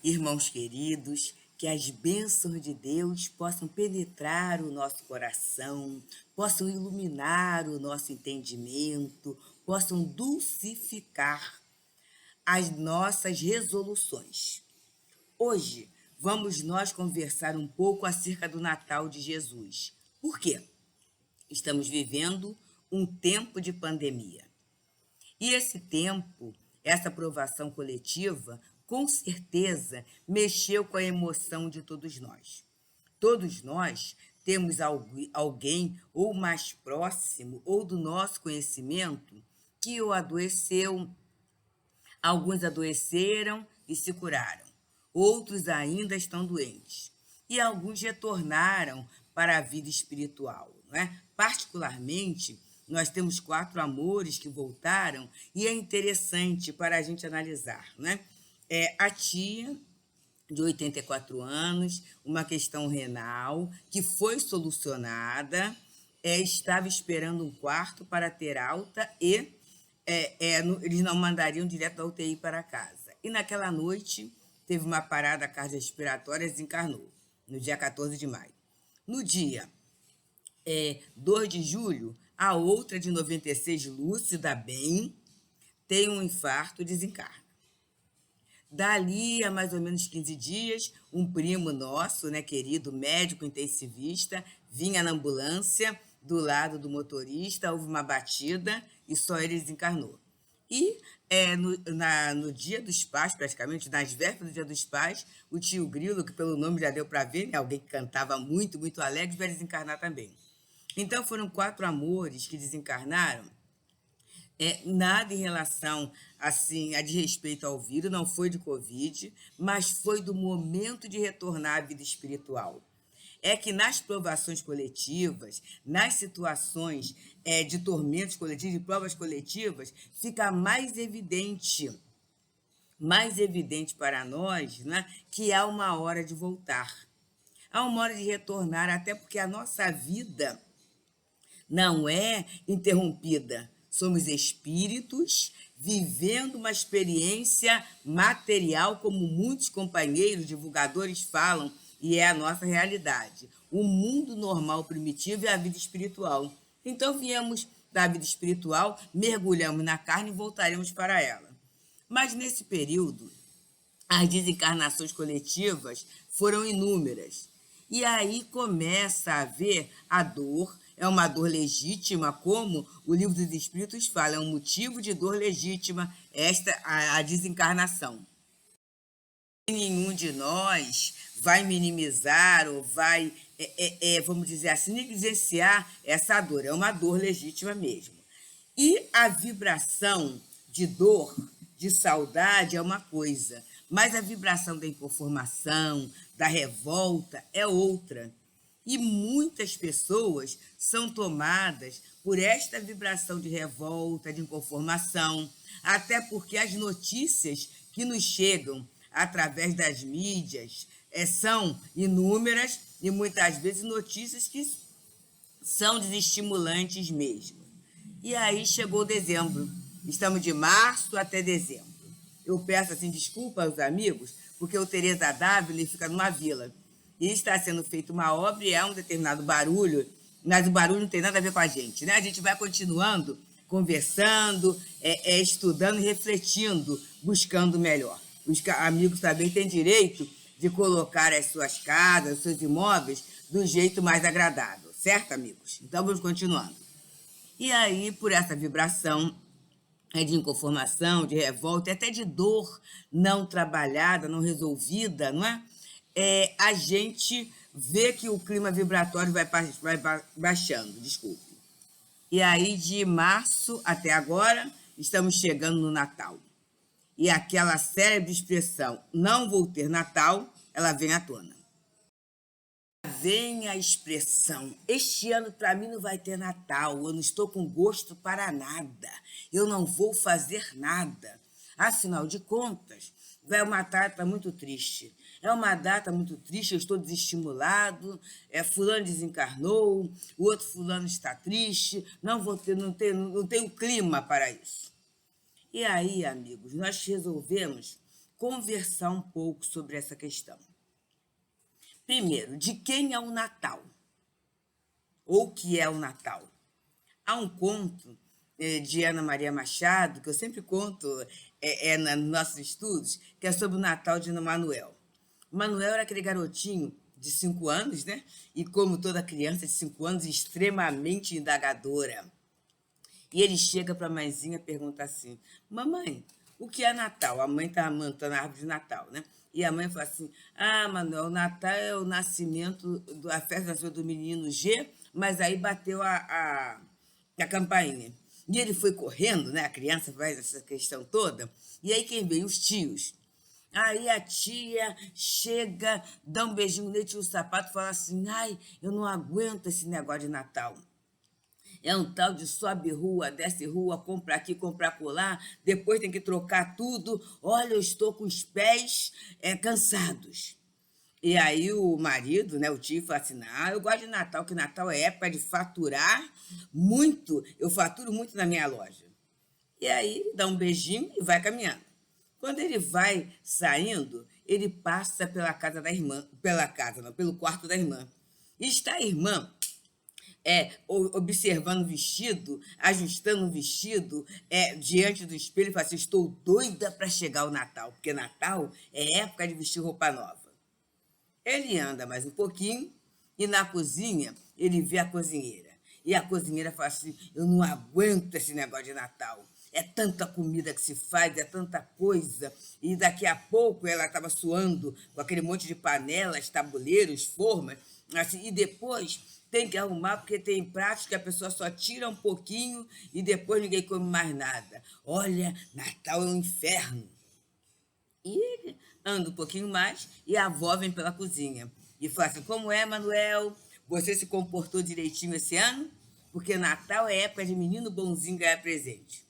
Irmãos queridos, que as bênçãos de Deus possam penetrar o nosso coração, possam iluminar o nosso entendimento, possam dulcificar as nossas resoluções. Hoje, vamos nós conversar um pouco acerca do Natal de Jesus. Por quê? Estamos vivendo um tempo de pandemia. E esse tempo, essa aprovação coletiva, com certeza mexeu com a emoção de todos nós. Todos nós temos alguém ou mais próximo ou do nosso conhecimento que ou adoeceu, alguns adoeceram e se curaram, outros ainda estão doentes e alguns retornaram para a vida espiritual, não é? Particularmente, nós temos 4 amores que voltaram e é interessante para a gente analisar, né? A tia, de 84 anos, uma questão renal que foi solucionada, estava esperando um quarto para ter alta e eles não mandariam direto da UTI para casa. E naquela noite teve uma parada cardiorrespiratória e desencarnou, no dia 14 de maio. No dia 2 de julho, a outra de 96, lúcida, bem, tem um infarto e desencarna. Dali a mais ou menos 15 dias, um primo nosso, né, querido, médico intensivista, vinha na ambulância, do lado do motorista, houve uma batida e só ele desencarnou. E no Dia dos Pais, praticamente, nas vésperas do Dia dos Pais, o tio Grilo, que pelo nome já deu para ver, né, alguém que cantava muito, muito alegre, vai desencarnar também. Então foram 4 amores que desencarnaram. Nada em relação assim a desrespeito ao vírus, não foi de Covid, mas foi do momento de retornar à vida espiritual. É que nas provações coletivas, nas situações de tormentos coletivos, de provas coletivas, fica mais evidente para nós, né, que há uma hora de voltar. Há uma hora de retornar, até porque a nossa vida não é interrompida. Somos espíritos vivendo uma experiência material, como muitos companheiros, divulgadores falam, e é a nossa realidade. O mundo normal primitivo é a vida espiritual. Então, viemos da vida espiritual, mergulhamos na carne e voltaremos para ela. Mas, nesse período, as desencarnações coletivas foram inúmeras. E aí começa a haver a dor, é uma dor legítima, como o Livro dos Espíritos fala, é um motivo de dor legítima a desencarnação. Nenhum de nós vai minimizar ou vai, vamos dizer assim, negligenciar essa dor, é uma dor legítima mesmo. E a vibração de dor, de saudade é uma coisa, mas a vibração da inconformação, da revolta é outra. E muitas pessoas são tomadas por esta vibração de revolta, de inconformação, até porque as notícias que nos chegam através das mídias são inúmeras e muitas vezes notícias que são desestimulantes mesmo. E aí chegou dezembro. Estamos de março até dezembro. Eu peço assim desculpa aos amigos, porque o Teresa Dávila fica numa vila. E está sendo feita uma obra e há um determinado barulho, mas o barulho não tem nada a ver com a gente, né? A gente vai continuando, conversando, estudando e refletindo, buscando o melhor. Os amigos também têm direito de colocar as suas casas, os seus imóveis do jeito mais agradável, certo, amigos? Então, vamos continuando. E aí, por essa vibração de inconformação, de revolta, até de dor não trabalhada, não resolvida, não é? A gente vê que o clima vibratório vai baixando, desculpe. E aí, de março até agora, estamos chegando no Natal. E aquela célebre expressão, não vou ter Natal, ela vem à tona. Vem a expressão, este ano para mim não vai ter Natal, eu não estou com gosto para nada, eu não vou fazer nada. Afinal de contas, é uma data muito triste. É uma data muito triste, eu estou desestimulado, fulano desencarnou, o outro fulano está triste, não tenho clima para isso. E aí, amigos, nós resolvemos conversar um pouco sobre essa questão. Primeiro, de quem é o Natal? Ou o que é o Natal? Há um conto de Ana Maria Machado, que eu sempre conto nos nossos estudos, que é sobre o Natal de Manuel. Manuel era aquele garotinho de 5 anos, né? E como toda criança de 5 anos, extremamente indagadora. E ele chega para a mãezinha e pergunta assim: Mamãe, o que é Natal? A mãe está montando a árvore de Natal, né? E a mãe fala assim: Ah, Manuel, o Natal é o nascimento, a festa do menino G, mas aí bateu a campainha. E ele foi correndo, né? A criança faz essa questão toda. E aí quem vem? Os tios. Aí a tia chega, dá um beijinho nele, tira o sapato e fala assim: Ai, eu não aguento esse negócio de Natal. É um tal de sobe rua, desce rua, compra aqui, compra acolá, depois tem que trocar tudo. Olha, eu estou com os pés cansados. E aí o marido, né, o tio, fala assim: não, eu gosto de Natal, que Natal é época de faturar muito. Eu faturo muito na minha loja. E aí dá um beijinho e vai caminhando. Quando ele vai saindo, ele passa pela casa da irmã, pelo quarto da irmã. E está a irmã observando o vestido, ajustando o vestido diante do espelho e fala assim: estou doida para chegar o Natal, porque Natal é época de vestir roupa nova. Ele anda mais um pouquinho e na cozinha ele vê a cozinheira. E a cozinheira fala assim: eu não aguento esse negócio de Natal. É tanta comida que se faz, é tanta coisa. E daqui a pouco ela estava suando com aquele monte de panelas, tabuleiros, formas. Assim, e depois tem que arrumar, porque tem pratos que a pessoa só tira um pouquinho e depois ninguém come mais nada. Olha, Natal é um inferno. E ele anda um pouquinho mais e a avó vem pela cozinha. E fala assim: como é, Manuel? Você se comportou direitinho esse ano? Porque Natal é época de menino bonzinho ganhar presente.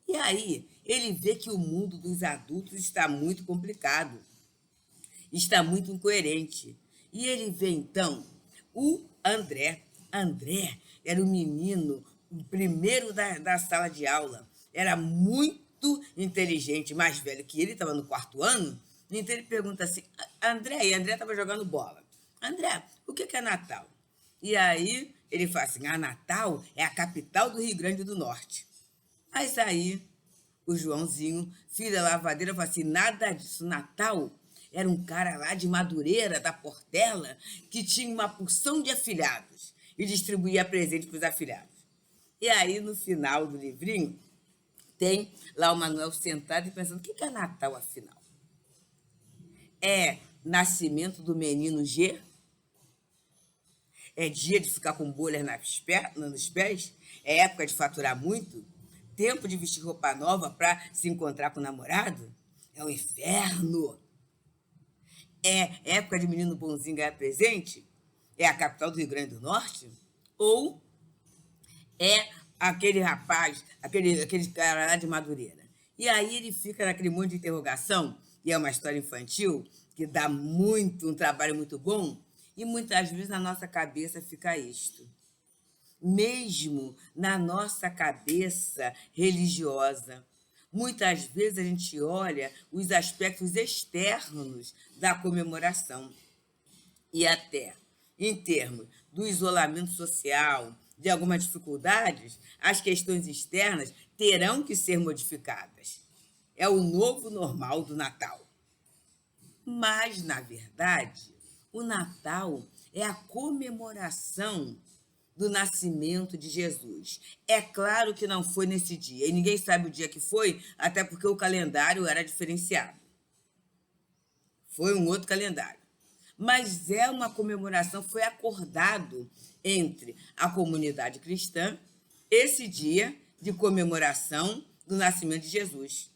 E aí ele vê que o mundo dos adultos está muito complicado, está muito incoerente. E ele vê então o André. André era o menino, o primeiro da sala de aula. Era muito inteligente, mais velho que ele, estava no 4º ano. Então ele pergunta assim: André, e André estava jogando bola. André, o que é Natal? E aí ele fala assim: Natal é a capital do Rio Grande do Norte. Mas aí o Joãozinho, filho da lavadeira, fala assim: nada disso. Natal era um cara lá de Madureira, da Portela, que tinha uma porção de afilhados e distribuía presente para os afilhados. E aí, no final do livrinho, tem lá o Manuel sentado e pensando: o que é Natal, afinal? É nascimento do menino G? É dia de ficar com bolhas nos pés? É época de faturar muito? Tempo de vestir roupa nova para se encontrar com o namorado? É um inferno. É época de menino bonzinho ganhar presente? É a capital do Rio Grande do Norte? Ou é aquele rapaz, aquele cara lá de Madureira? E aí ele fica naquele monte de interrogação, e é uma história infantil, que dá um trabalho muito bom, e muitas vezes na nossa cabeça fica isto. Mesmo na nossa cabeça religiosa, muitas vezes a gente olha os aspectos externos da comemoração e até em termos do isolamento social, de algumas dificuldades, as questões externas terão que ser modificadas. É o novo normal do Natal. Mas, na verdade, o Natal é a comemoração do nascimento de Jesus. É claro que não foi nesse dia, e ninguém sabe o dia que foi, até porque o calendário era diferenciado. Foi um outro calendário. Mas é uma comemoração, foi acordado entre a comunidade cristã esse dia de comemoração do nascimento de Jesus.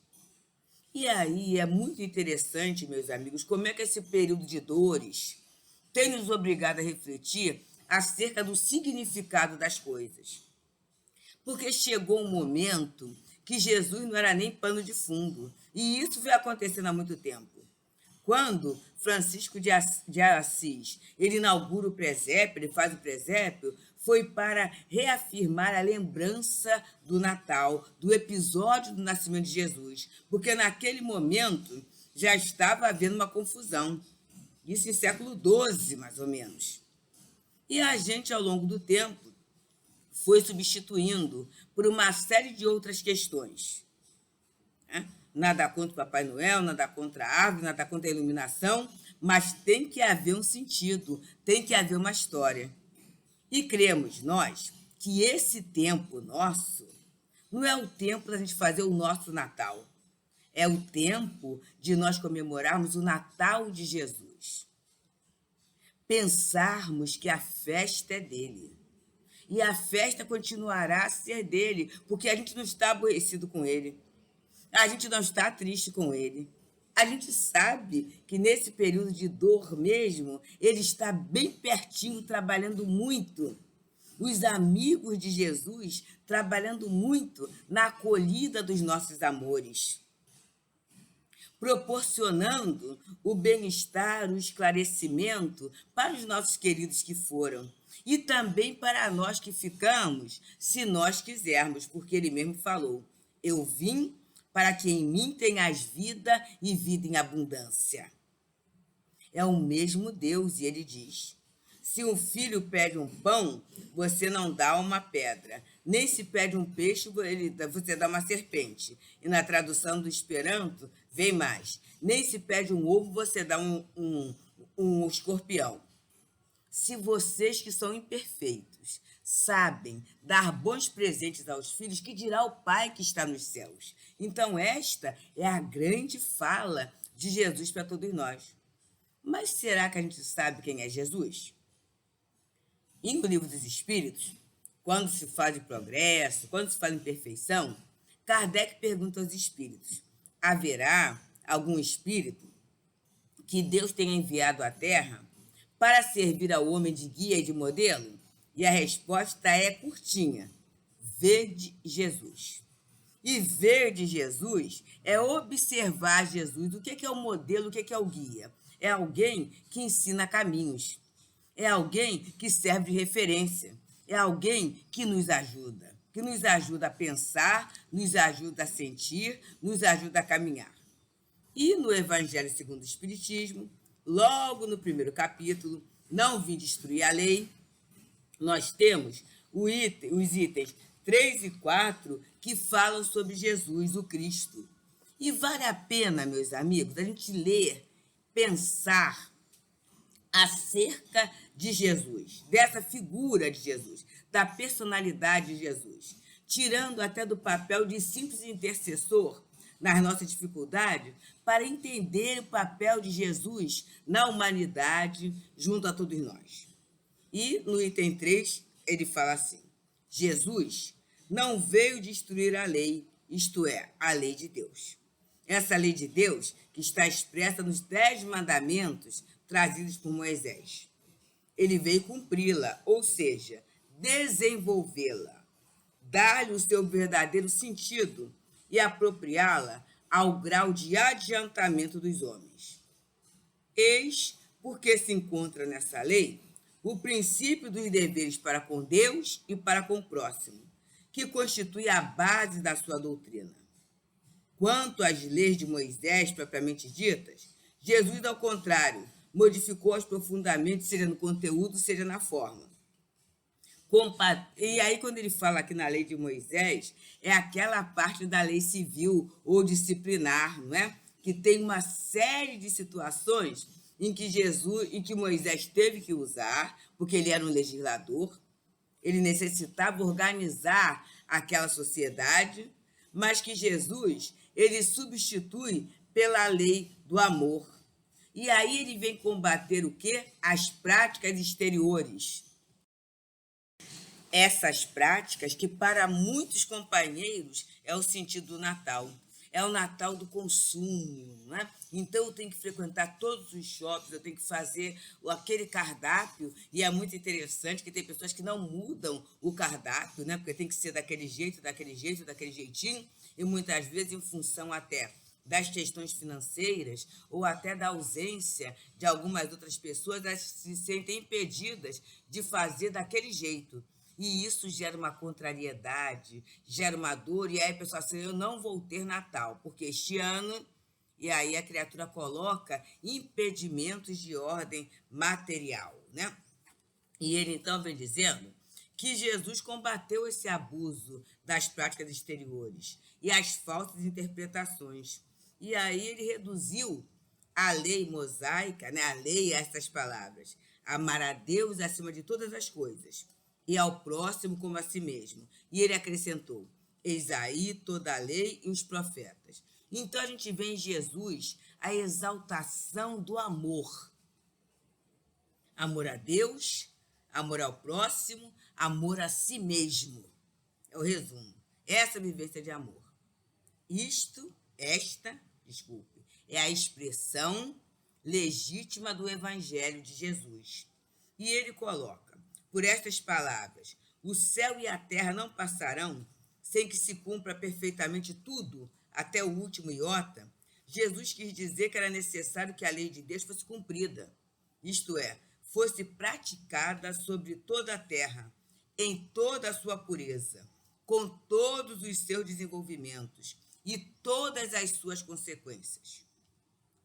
E aí é muito interessante, meus amigos, como é que esse período de dores tem nos obrigado a refletir acerca do significado das coisas. Porque chegou um momento que Jesus não era nem pano de fundo. E isso vem acontecendo há muito tempo. Quando Francisco de Assis ele inaugura o presépio, ele faz o presépio, foi para reafirmar a lembrança do Natal, do episódio do nascimento de Jesus. Porque naquele momento já estava havendo uma confusão. Isso em século XII, mais ou menos. E a gente, ao longo do tempo, foi substituindo por uma série de outras questões, né? Nada contra o Papai Noel, nada contra a árvore, nada contra a iluminação, mas tem que haver um sentido, tem que haver uma história. E cremos nós que esse tempo nosso não é o tempo da gente fazer o nosso Natal. É o tempo de nós comemorarmos o Natal de Jesus. Pensarmos que a festa é dele. E a festa continuará a ser dele, porque a gente não está aborrecido com ele. A gente não está triste com ele. A gente sabe que nesse período de dor mesmo, ele está bem pertinho, trabalhando muito. Os amigos de Jesus trabalhando muito na acolhida dos nossos amores, proporcionando o bem-estar, o esclarecimento para os nossos queridos que foram. E também para nós que ficamos, se nós quisermos, porque ele mesmo falou: eu vim para que em mim tenhas vida e vida em abundância. É o mesmo Deus, e ele diz: se um filho pede um pão, você não dá uma pedra. Nem se pede um peixe, você dá uma serpente. E na tradução do Esperanto, vem mais: nem se pede um ovo, você dá um escorpião. Se vocês que são imperfeitos sabem dar bons presentes aos filhos, que dirá o Pai que está nos céus? Então esta é a grande fala de Jesus para todos nós. Mas será que a gente sabe quem é Jesus? E no Livro dos Espíritos, quando se fala de progresso, quando se fala em perfeição, Kardec pergunta aos espíritos: haverá algum espírito que Deus tenha enviado à Terra para servir ao homem de guia e de modelo? E a resposta é curtinha: vede Jesus. E ver de Jesus é observar Jesus. O que é o modelo, o que é o guia? É alguém que ensina caminhos. É alguém que serve de referência. É alguém que nos ajuda a pensar, nos ajuda a sentir, nos ajuda a caminhar. E no Evangelho segundo o Espiritismo, logo no primeiro capítulo, não vim destruir a lei, nós temos os itens 3 e 4 que falam sobre Jesus, o Cristo. E vale a pena, meus amigos, a gente ler, pensar acerca de Jesus, dessa figura de Jesus, da personalidade de Jesus, tirando até do papel de simples intercessor nas nossas dificuldades, para entender o papel de Jesus na humanidade junto a todos nós. E no item 3, ele fala assim: Jesus não veio destruir a lei, isto é, a lei de Deus. Essa lei de Deus que está expressa nos 10 mandamentos trazidos por Moisés. Ele veio cumpri-la, ou seja, desenvolvê-la, dar-lhe o seu verdadeiro sentido e apropriá-la ao grau de adiantamento dos homens. Eis porque se encontra nessa lei o princípio dos deveres para com Deus e para com o próximo, que constitui a base da sua doutrina. Quanto às leis de Moisés propriamente ditas, Jesus, ao contrário, modificou-as profundamente, seja no conteúdo, seja na forma. E aí, quando ele fala aqui na lei de Moisés, é aquela parte da lei civil ou disciplinar, não é? Que tem uma série de situações em que Moisés teve que usar, porque ele era um legislador, ele necessitava organizar aquela sociedade, mas que Jesus, ele substitui pela lei do amor. E aí ele vem combater o quê? As práticas exteriores. Essas práticas que para muitos companheiros é o sentido do Natal. É o Natal do consumo, né? Então eu tenho que frequentar todos os shoppings, eu tenho que fazer aquele cardápio, e é muito interessante que tem pessoas que não mudam o cardápio, né? Porque tem que ser daquele jeito, daquele jeitinho, e muitas vezes em função até das questões financeiras ou até da ausência de algumas outras pessoas, elas se sentem impedidas de fazer daquele jeito. E isso gera uma contrariedade, gera uma dor, e aí a pessoa assim: eu não vou ter Natal, porque este ano E aí a criatura coloca impedimentos de ordem material, né? E ele então vem dizendo que Jesus combateu esse abuso das práticas exteriores e as falsas interpretações. E aí ele reduziu a lei mosaica, né, a lei a essas palavras: amar a Deus acima de todas as coisas e ao próximo como a si mesmo. E ele acrescentou: eis aí toda a lei e os profetas. Então a gente vê em Jesus a exaltação do amor. Amor a Deus, amor ao próximo, amor a si mesmo. É o resumo. Essa vivência de amor. Desculpe, é a expressão legítima do Evangelho de Jesus. E ele coloca, por estas palavras: o céu e a terra não passarão sem que se cumpra perfeitamente tudo, até o último iota. Jesus quis dizer que era necessário que a lei de Deus fosse cumprida, isto é, fosse praticada sobre toda a terra, em toda a sua pureza, com todos os seus desenvolvimentos e todas as suas consequências.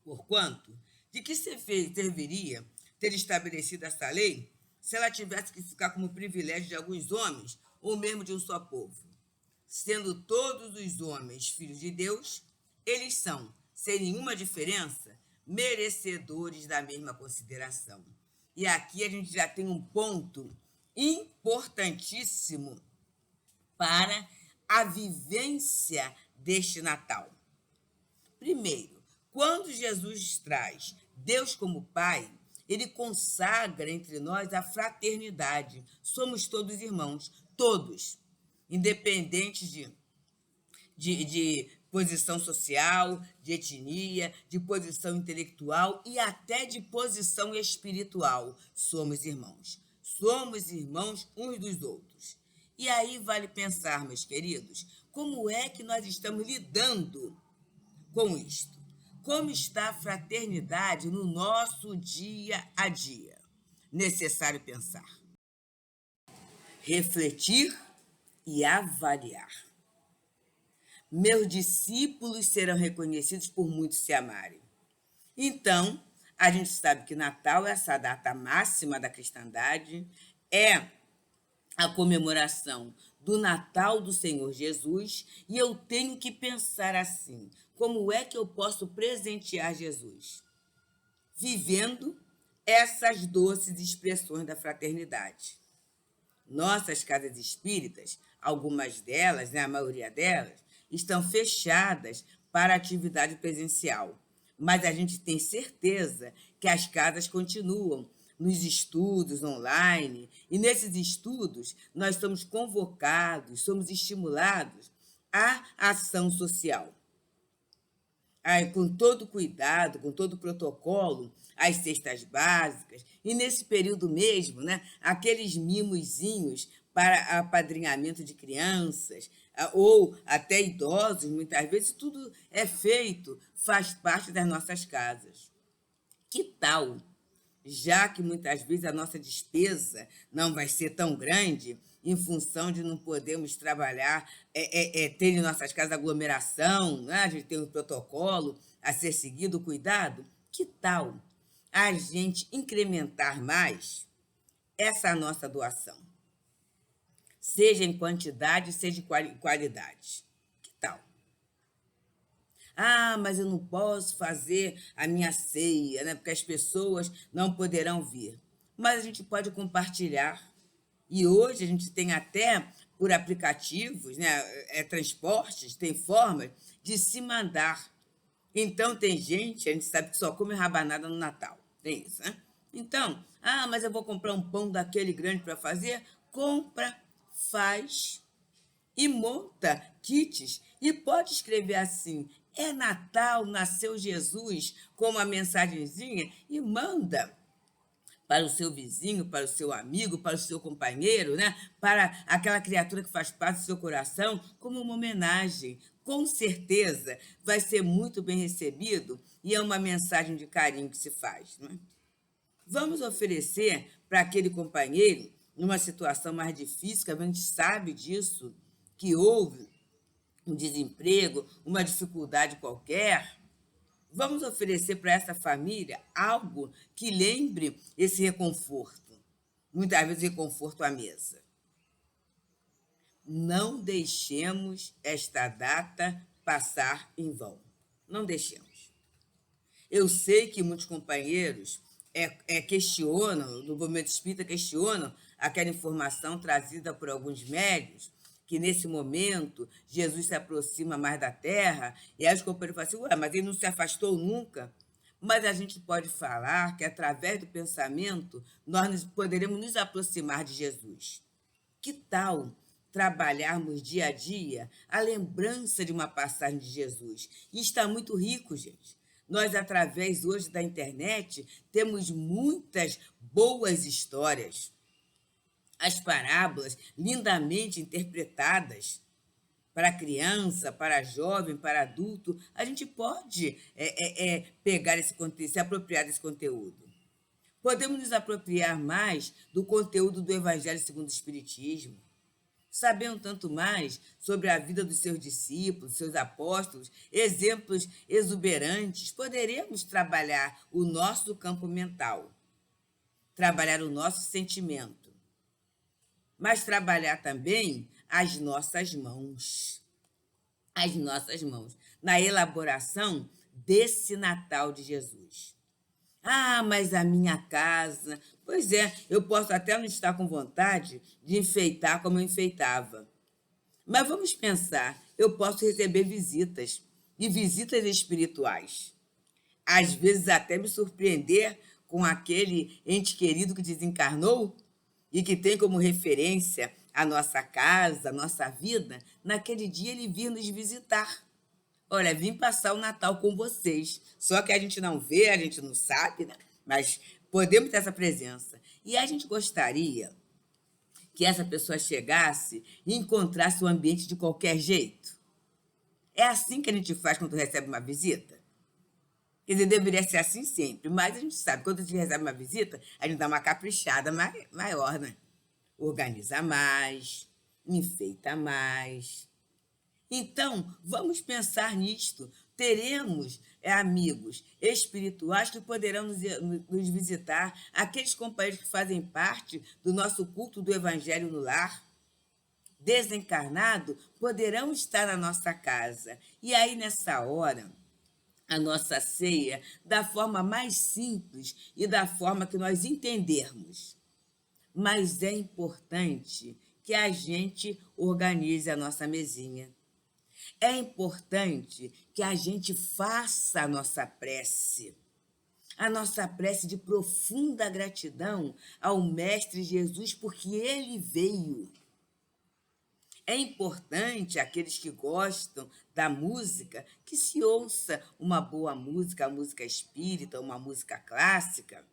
Porquanto, de que serviria ter estabelecido essa lei se ela tivesse que ficar como privilégio de alguns homens ou mesmo de um só povo? Sendo todos os homens filhos de Deus, eles são, sem nenhuma diferença, merecedores da mesma consideração. E aqui a gente já tem um ponto importantíssimo para a vivência deste Natal. Primeiro, quando Jesus traz Deus como Pai, ele consagra entre nós a fraternidade. Somos todos irmãos, todos, independentes de posição social, de etnia, de posição intelectual e até de posição espiritual. Somos irmãos. Somos irmãos uns dos outros. E aí vale pensar, meus queridos, como é que nós estamos lidando com isto? Como está a fraternidade no nosso dia a dia? Necessário pensar, refletir e avaliar. Meus discípulos serão reconhecidos por muitos se amarem. Então, a gente sabe que Natal é essa data máxima da cristandade, é a comemoração do Natal do Senhor Jesus, e eu tenho que pensar assim: como é que eu posso presentear Jesus? Vivendo essas doces expressões da fraternidade. Nossas casas espíritas, algumas delas, né, a maioria delas, estão fechadas para atividade presencial, mas a gente tem certeza que as casas continuam nos estudos online, e nesses estudos nós somos convocados, somos estimulados à ação social. Aí, com todo cuidado, com todo protocolo, as cestas básicas, e nesse período mesmo, né, aqueles mimozinhos para apadrinhamento de crianças, ou até idosos, muitas vezes, tudo é feito, faz parte das nossas casas. Que tal, já que muitas vezes a nossa despesa não vai ser tão grande, em função de não podermos trabalhar, ter em nossas casas aglomeração, né? A gente tem um protocolo a ser seguido, cuidado. Que tal a gente incrementar mais essa nossa doação? Seja em quantidade, seja em qualidade. Que tal? Ah, mas eu não posso fazer a minha ceia, né? Porque as pessoas não poderão vir. Mas a gente pode compartilhar. E hoje a gente tem até por aplicativos, né? Transportes, tem formas de se mandar. Então tem gente, a gente sabe que só come rabanada no Natal. Tem isso, né? Então, mas eu vou comprar um pão daquele grande para fazer? Compra, faz e monta kits e pode escrever assim: é Natal, nasceu Jesus, com uma mensagenzinha, e manda para o seu vizinho, para o seu amigo, para o seu companheiro, né? Para aquela criatura que faz parte do seu coração, como uma homenagem. Com certeza vai ser muito bem recebido e é uma mensagem de carinho que se faz, né? Vamos oferecer para aquele companheiro, numa situação mais difícil, que a gente sabe disso, que houve um desemprego, uma dificuldade qualquer, Vamos oferecer para essa família algo que lembre esse reconforto. Muitas vezes, reconforto à mesa. Não deixemos esta data passar em vão. Não deixemos. Eu sei que muitos companheiros questionam, do movimento espírita, questionam aquela informação trazida por alguns médios, que nesse momento Jesus se aproxima mais da terra, e aí os companheiros falam assim, ué, mas ele não se afastou nunca? Mas a gente pode falar que, através do pensamento, nós poderemos nos aproximar de Jesus. Que tal trabalharmos dia a dia a lembrança de uma passagem de Jesus? E está muito rico, gente. Nós, através hoje da internet, temos muitas boas histórias. As parábolas lindamente interpretadas para criança, para jovem, para adulto. A gente pode pegar esse conteúdo, se apropriar desse conteúdo. Podemos nos apropriar mais do conteúdo do Evangelho segundo o Espiritismo, saber um tanto mais sobre a vida dos seus discípulos, seus apóstolos, exemplos exuberantes. Poderemos trabalhar o nosso campo mental, trabalhar o nosso sentimento, mas trabalhar também as nossas mãos. As nossas mãos, na elaboração desse Natal de Jesus. Ah, mas a minha casa... Pois é, eu posso até não estar com vontade de enfeitar como eu enfeitava. Mas vamos pensar, eu posso receber visitas, e visitas espirituais. Às vezes até me surpreender com aquele ente querido que desencarnou e que tem como referência a nossa casa, a nossa vida. Naquele dia ele vir nos visitar. Olha, vim passar o Natal com vocês. Só que a gente não vê, a gente não sabe, né? Mas podemos ter essa presença. E a gente gostaria que essa pessoa chegasse e encontrasse o ambiente de qualquer jeito. É assim que a gente faz quando recebe uma visita? Quer dizer, deveria ser assim sempre, mas a gente sabe, quando a gente recebe uma visita, a gente dá uma caprichada maior, né? Organiza mais, enfeita mais. Então, vamos pensar nisto. Teremos amigos espirituais que poderão nos visitar, aqueles companheiros que fazem parte do nosso culto do Evangelho no lar, desencarnado, poderão estar na nossa casa. E aí, nessa hora, a nossa ceia da forma mais simples e da forma que nós entendermos. Mas é importante que a gente organize a nossa mesinha. É importante que a gente faça a nossa prece de profunda gratidão ao Mestre Jesus, porque ele veio. É importante, aqueles que gostam da música, que se ouça uma boa música, a música espírita, uma música clássica.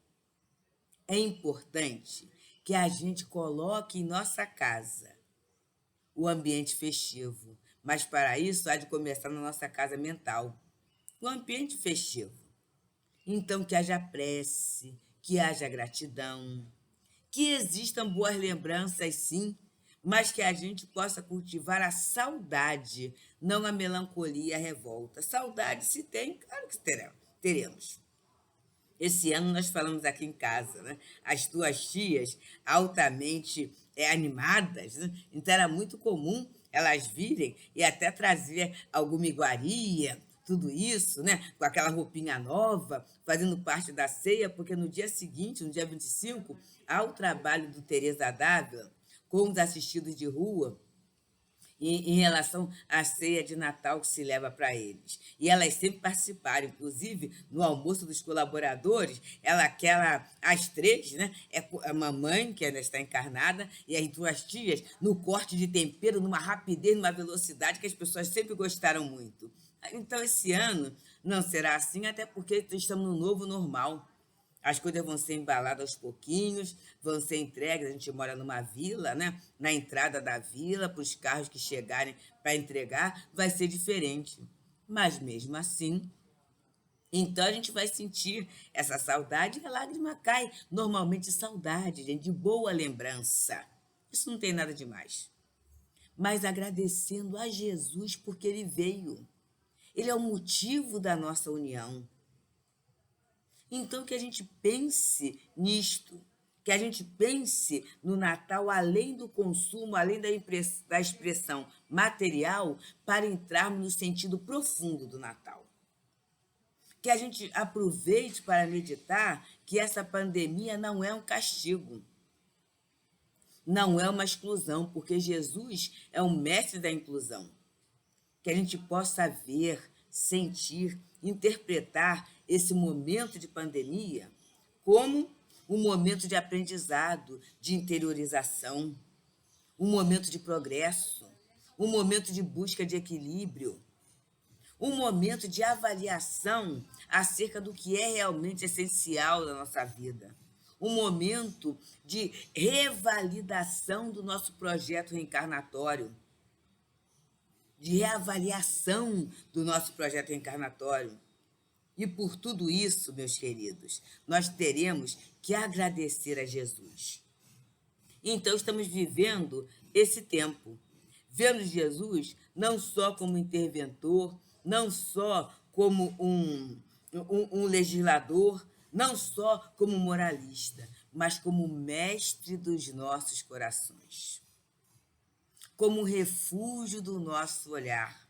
É importante que a gente coloque em nossa casa o ambiente festivo, mas para isso há de começar na nossa casa mental, o ambiente festivo. Então, que haja prece, que haja gratidão, que existam boas lembranças, sim, mas que a gente possa cultivar a saudade, não a melancolia, a revolta. Saudade, se tem, claro que teremos. Esse ano nós falamos aqui em casa, né? As tuas tias altamente animadas, né? Então era muito comum elas virem e até trazer alguma iguaria, tudo isso, né? Com aquela roupinha nova, fazendo parte da ceia, porque no dia seguinte, no dia 25, há o trabalho do Teresa Dávila com os assistidos de rua, em relação à ceia de Natal que se leva para eles. E elas sempre participaram, inclusive no almoço dos colaboradores, as três, né? A mamãe, que ainda está encarnada, e as duas tias, no corte de tempero, numa rapidez, numa velocidade que as pessoas sempre gostaram muito. Então, esse ano não será assim, até porque estamos no novo normal. As coisas vão ser embaladas aos pouquinhos, vão ser entregues. A gente mora numa vila, né? Na entrada da vila, para os carros que chegarem para entregar, vai ser diferente. Mas mesmo assim, então a gente vai sentir essa saudade e a lágrima cai. Normalmente saudade, gente, de boa lembrança. Isso não tem nada de mais. Mas agradecendo a Jesus porque ele veio. Ele é o motivo da nossa união. Então, que a gente pense nisto, que a gente pense no Natal além do consumo, além da expressão material, para entrarmos no sentido profundo do Natal. Que a gente aproveite para meditar que essa pandemia não é um castigo, não é uma exclusão, porque Jesus é o mestre da inclusão. Que a gente possa ver, sentir, interpretar esse momento de pandemia como um momento de aprendizado, de interiorização, um momento de progresso, um momento de busca de equilíbrio, um momento de avaliação acerca do que é realmente essencial na nossa vida, um momento de revalidação do nosso projeto reencarnatório, de reavaliação do nosso projeto reencarnatório. E por tudo isso, meus queridos, nós teremos que agradecer a Jesus. Então, estamos vivendo esse tempo, vendo Jesus não só como interventor, não só como um legislador, não só como moralista, mas como mestre dos nossos corações, como refúgio do nosso olhar,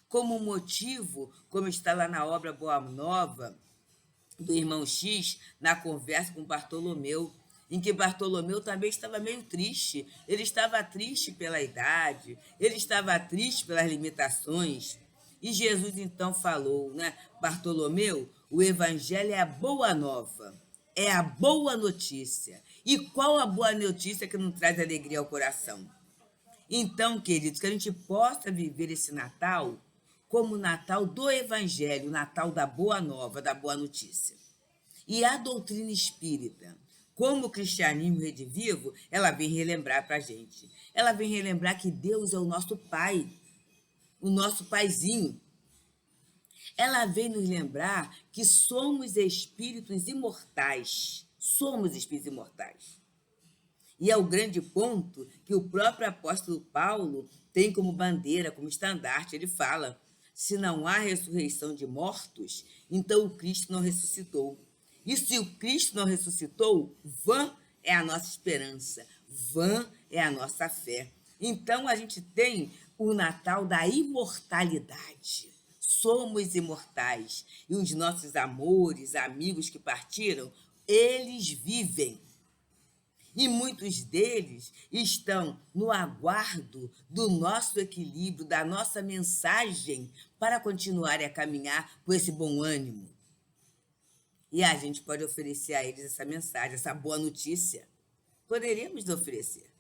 como motivo, como está lá na obra Boa Nova, do irmão X, na conversa com Bartolomeu, em que Bartolomeu também estava meio triste. Ele estava triste pela idade, ele estava triste pelas limitações. E Jesus então falou, né? Bartolomeu, o evangelho é a boa nova, é a boa notícia. E qual a boa notícia que não traz alegria ao coração? Então, queridos, que a gente possa viver esse Natal como o Natal do Evangelho, o Natal da Boa Nova, da Boa Notícia. E a doutrina espírita, como o cristianismo redivivo, ela vem relembrar para a gente. Ela vem relembrar que Deus é o nosso Pai, o nosso Paizinho. Ela vem nos lembrar que somos espíritos imortais. Somos espíritos imortais. E é o grande ponto que o próprio apóstolo Paulo tem como bandeira, como estandarte. Ele fala, se não há ressurreição de mortos, então o Cristo não ressuscitou. E se o Cristo não ressuscitou, vã é a nossa esperança, vã é a nossa fé. Então a gente tem o Natal da imortalidade. Somos imortais. E os nossos amores, amigos que partiram, eles vivem. E muitos deles estão no aguardo do nosso equilíbrio, da nossa mensagem, para continuarem a caminhar com esse bom ânimo. E a gente pode oferecer a eles essa mensagem, essa boa notícia. Poderíamos oferecer.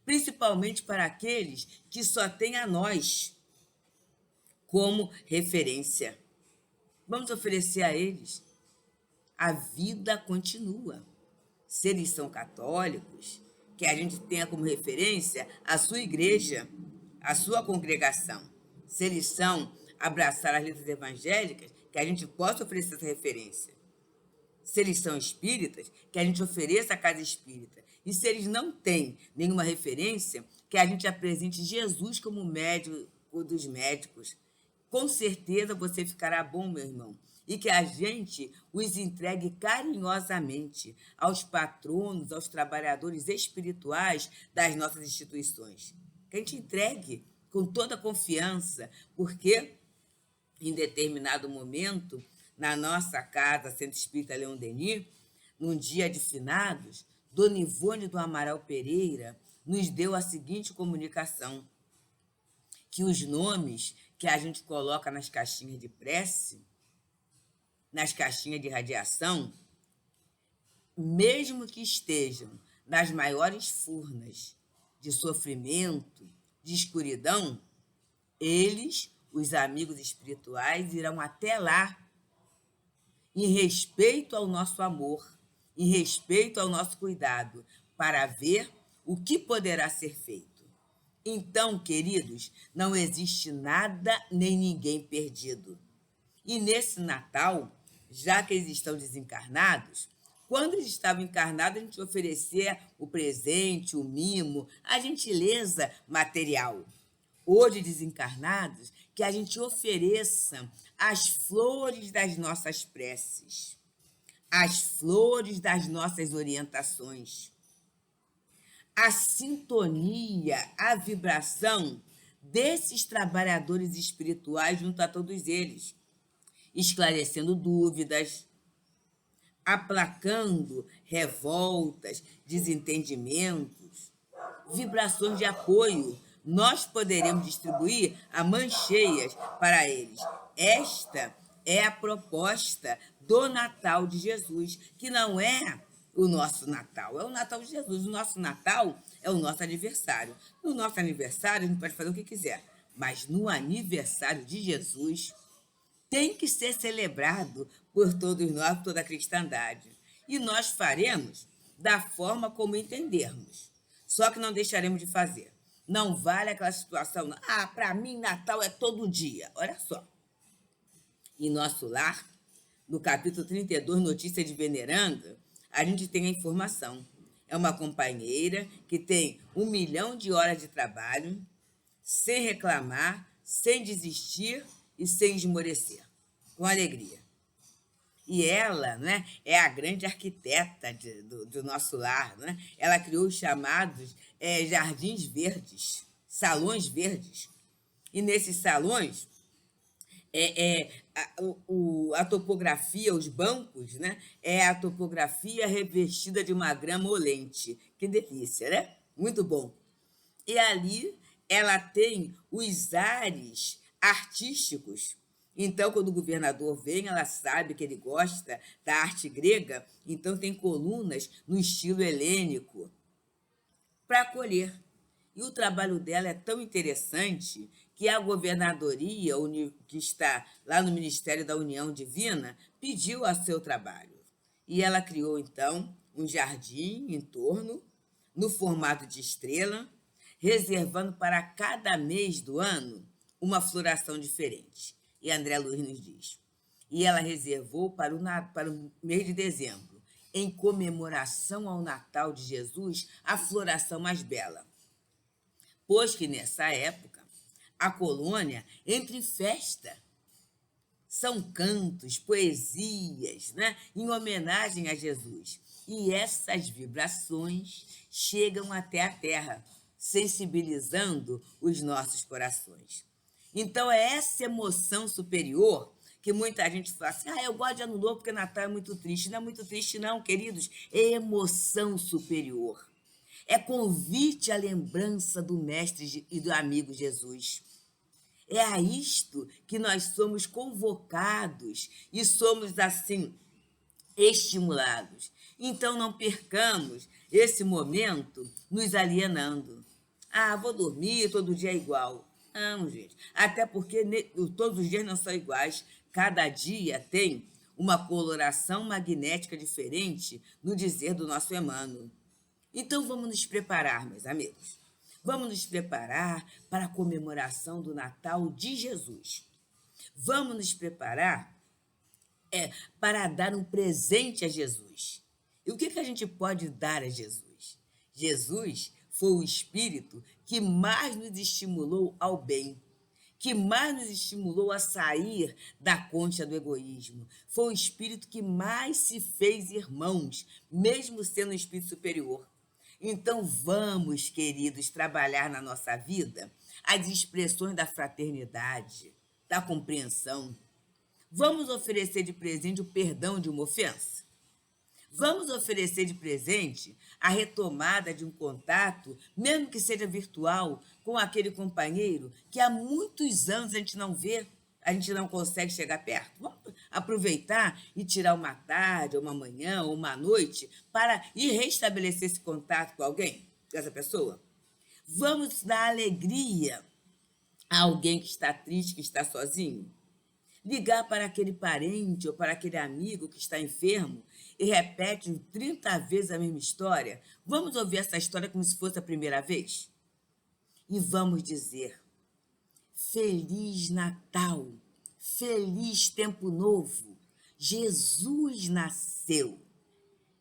Principalmente para aqueles que só têm a nós como referência. Vamos oferecer a eles. A vida continua. Se eles são católicos, que a gente tenha como referência a sua igreja, a sua congregação. Se eles são abraçar as letras evangélicas, que a gente possa oferecer essa referência. Se eles são espíritas, que a gente ofereça a casa espírita. E se eles não têm nenhuma referência, que a gente apresente Jesus como médico dos médicos. Com certeza você ficará bom, meu irmão. E que a gente os entregue carinhosamente aos patronos, aos trabalhadores espirituais das nossas instituições. Que a gente entregue com toda confiança, porque em determinado momento, na nossa casa, Centro Espírita Leão Denis, num dia de finados, Dona Ivone do Amaral Pereira nos deu a seguinte comunicação, que os nomes que a gente coloca nas caixinhas de prece, nas caixinhas de radiação, mesmo que estejam nas maiores furnas de sofrimento, de escuridão, eles, os amigos espirituais, irão até lá, em respeito ao nosso amor, em respeito ao nosso cuidado, para ver o que poderá ser feito. Então, queridos, não existe nada nem ninguém perdido. E nesse Natal, já que eles estão desencarnados, quando eles estavam encarnados, a gente oferecia o presente, o mimo, a gentileza material. Hoje, desencarnados, que a gente ofereça as flores das nossas preces, as flores das nossas orientações, a sintonia, a vibração desses trabalhadores espirituais junto a todos eles, esclarecendo dúvidas, aplacando revoltas, desentendimentos, vibrações de apoio. Nós poderemos distribuir a mãos cheias para eles. Esta é a proposta do Natal de Jesus, que não é o nosso Natal, é o Natal de Jesus. O nosso Natal é o nosso aniversário. No nosso aniversário, a gente pode fazer o que quiser, mas no aniversário de Jesus, tem que ser celebrado por todos nós, por toda a cristandade. E nós faremos da forma como entendermos. Só que não deixaremos de fazer. Não vale aquela situação, para mim Natal é todo dia. Olha só. Em nosso lar, no capítulo 32, Notícia de Veneranda, a gente tem a informação. É uma companheira que tem 1 milhão de horas de trabalho, sem reclamar, sem desistir e sem esmorecer, com alegria. E ela, né, é a grande arquiteta do nosso lar. Né? Ela criou os chamados jardins verdes, salões verdes. E nesses salões, a topografia, os bancos, né, é a topografia revestida de uma grama olente. Que delícia, né? Muito bom. E ali ela tem os ares artísticos. Então, quando o governador vem, ela sabe que ele gosta da arte grega, então tem colunas no estilo helênico para acolher. E o trabalho dela é tão interessante que a governadoria, que está lá no Ministério da União Divina, pediu a seu trabalho. E ela criou, então, um jardim em torno, no formato de estrela, reservando para cada mês do ano uma floração diferente. E André Luiz nos diz. E ela reservou para o mês de dezembro, em comemoração ao Natal de Jesus, a floração mais bela. Pois que nessa época, a colônia entra em festa. São cantos, poesias, né, em homenagem a Jesus. E essas vibrações chegam até a terra, sensibilizando os nossos corações. Então, é essa emoção superior que muita gente fala assim, eu gosto de Ano Novo porque Natal é muito triste. Não é muito triste não, queridos, é emoção superior. É convite à lembrança do Mestre e do amigo Jesus. É a isto que nós somos convocados e somos, assim, estimulados. Então, não percamos esse momento nos alienando. Vou dormir, todo dia é igual. Não, gente. Até porque todos os dias não são iguais. Cada dia tem uma coloração magnética diferente no dizer do nosso Emmanuel. Então, vamos nos preparar, meus amigos. Vamos nos preparar para a comemoração do Natal de Jesus. Vamos nos preparar para dar um presente a Jesus. E o que a gente pode dar a Jesus? Jesus foi o Espírito que mais nos estimulou ao bem, que mais nos estimulou a sair da concha do egoísmo. Foi o Espírito que mais se fez irmãos, mesmo sendo um Espírito superior. Então vamos, queridos, trabalhar na nossa vida as expressões da fraternidade, da compreensão. Vamos oferecer de presente o perdão de uma ofensa? Vamos oferecer de presente a retomada de um contato, mesmo que seja virtual, com aquele companheiro que há muitos anos a gente não vê, a gente não consegue chegar perto? Vamos aproveitar e tirar uma tarde, uma manhã, ou uma noite para ir restabelecer esse contato com alguém, com essa pessoa? Vamos dar alegria a alguém que está triste, que está sozinho? Ligar para aquele parente ou para aquele amigo que está enfermo e repete 30 vezes a mesma história? Vamos ouvir essa história como se fosse a primeira vez? E vamos dizer: Feliz Natal, feliz Tempo Novo, Jesus nasceu.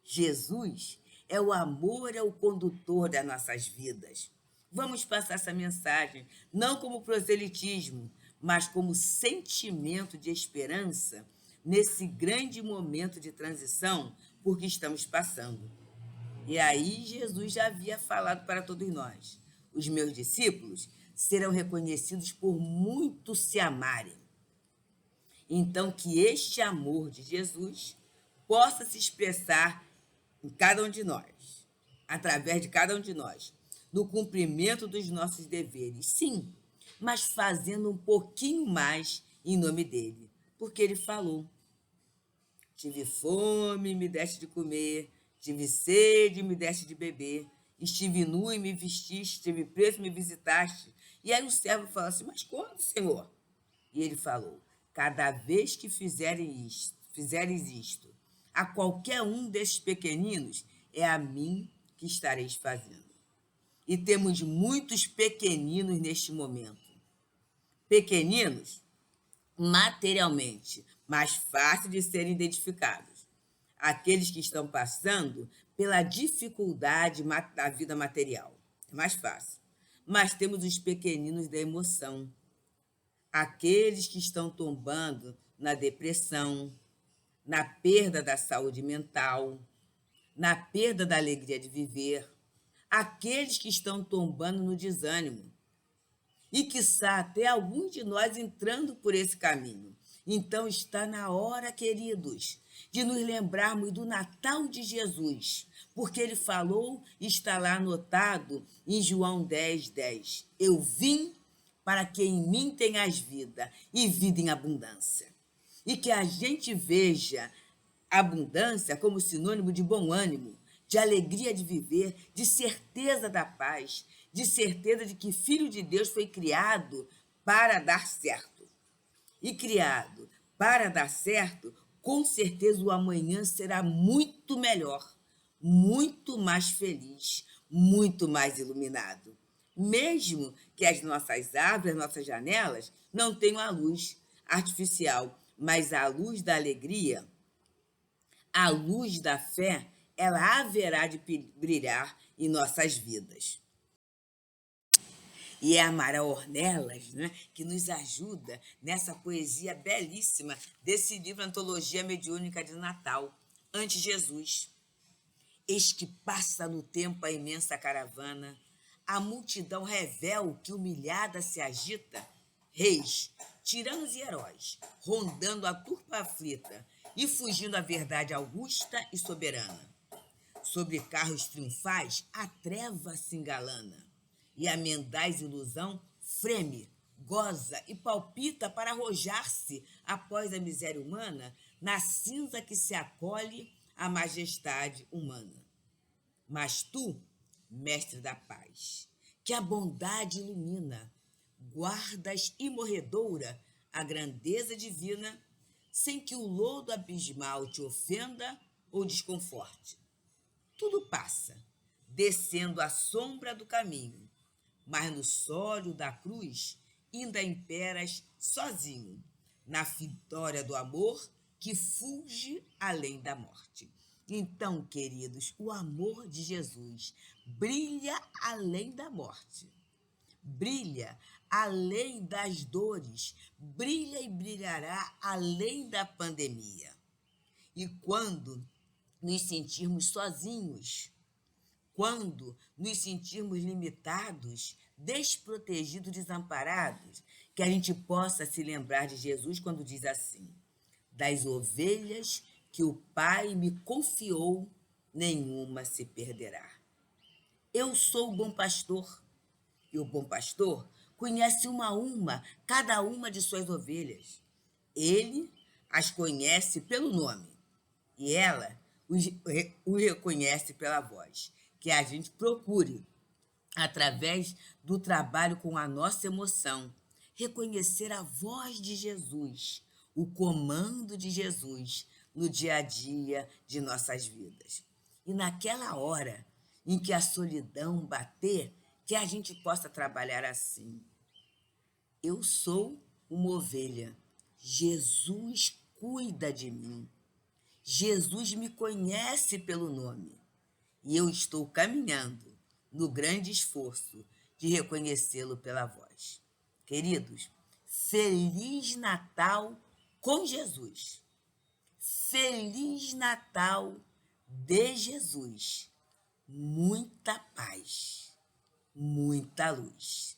Jesus é o amor, é o condutor das nossas vidas. Vamos passar essa mensagem, não como proselitismo, mas como sentimento de esperança nesse grande momento de transição por que estamos passando. E aí Jesus já havia falado para todos nós: os meus discípulos serão reconhecidos por muito se amarem. Então, que este amor de Jesus possa se expressar em cada um de nós, através de cada um de nós, no cumprimento dos nossos deveres, sim, mas fazendo um pouquinho mais em nome dele, porque ele falou: tive fome, me deste de comer, tive sede, me deste de beber, estive nu e me vestiste, estive preso e me visitaste. E aí o servo fala assim: mas quando, Senhor? E ele falou: cada vez que fizeres isto a qualquer um desses pequeninos, é a mim que estareis fazendo. E temos muitos pequeninos neste momento. Pequeninos materialmente, mais fácil de serem identificados. Aqueles que estão passando pela dificuldade da vida material. É mais fácil. Mas temos os pequeninos da emoção. Aqueles que estão tombando na depressão, na perda da saúde mental, na perda da alegria de viver. Aqueles que estão tombando no desânimo. E, quiçá, até alguns de nós entrando por esse caminho. Então, está na hora, queridos, de nos lembrarmos do Natal de Jesus, porque ele falou, está lá anotado em João 10, 10. Eu vim para que em mim tenhas vida, e vida em abundância. E que a gente veja abundância como sinônimo de bom ânimo, de alegria de viver, de certeza da paz, de certeza de que Filho de Deus foi criado para dar certo. E criado para dar certo, com certeza o amanhã será muito melhor, muito mais feliz, muito mais iluminado. Mesmo que as nossas árvores, as nossas janelas, não tenham a luz artificial, mas a luz da alegria, a luz da fé, ela haverá de brilhar em nossas vidas. E é a Mara Ornelas, né, que nos ajuda nessa poesia belíssima desse livro Antologia Mediúnica de Natal, Ante Jesus. Eis que passa no tempo a imensa caravana, a multidão revel que humilhada se agita, reis, tiranos e heróis, rondando a turba aflita e fugindo à verdade augusta e soberana. Sobre carros triunfais, a treva se engalana, e a mendaz ilusão freme, goza e palpita para arrojar-se, após a miséria humana, na cinza que se acolhe a majestade humana. Mas tu, mestre da paz, que a bondade ilumina, guardas imorredoura a grandeza divina, sem que o lodo abismal te ofenda ou desconforte. Tudo passa, descendo a sombra do caminho, mas no sólio da cruz ainda imperas sozinho, na vitória do amor que fulge além da morte. Então, queridos, o amor de Jesus brilha além da morte, brilha além das dores, brilha e brilhará além da pandemia. E quando nos sentirmos sozinhos, quando nos sentirmos limitados, desprotegidos, desamparados, que a gente possa se lembrar de Jesus quando diz assim: das ovelhas que o Pai me confiou, nenhuma se perderá. Eu sou o bom pastor, e o bom pastor conhece uma a uma, cada uma de suas ovelhas. Ele as conhece pelo nome, e ela o reconhece pela voz. Que a gente procure, através do trabalho com a nossa emoção, reconhecer a voz de Jesus, o comando de Jesus no dia a dia de nossas vidas. E naquela hora em que a solidão bater, que a gente possa trabalhar assim. Eu sou uma ovelha. Jesus cuida de mim. Jesus me conhece pelo nome. E eu estou caminhando no grande esforço de reconhecê-lo pela voz. Queridos, Feliz Natal com Jesus. Feliz Natal de Jesus. Muita paz, muita luz.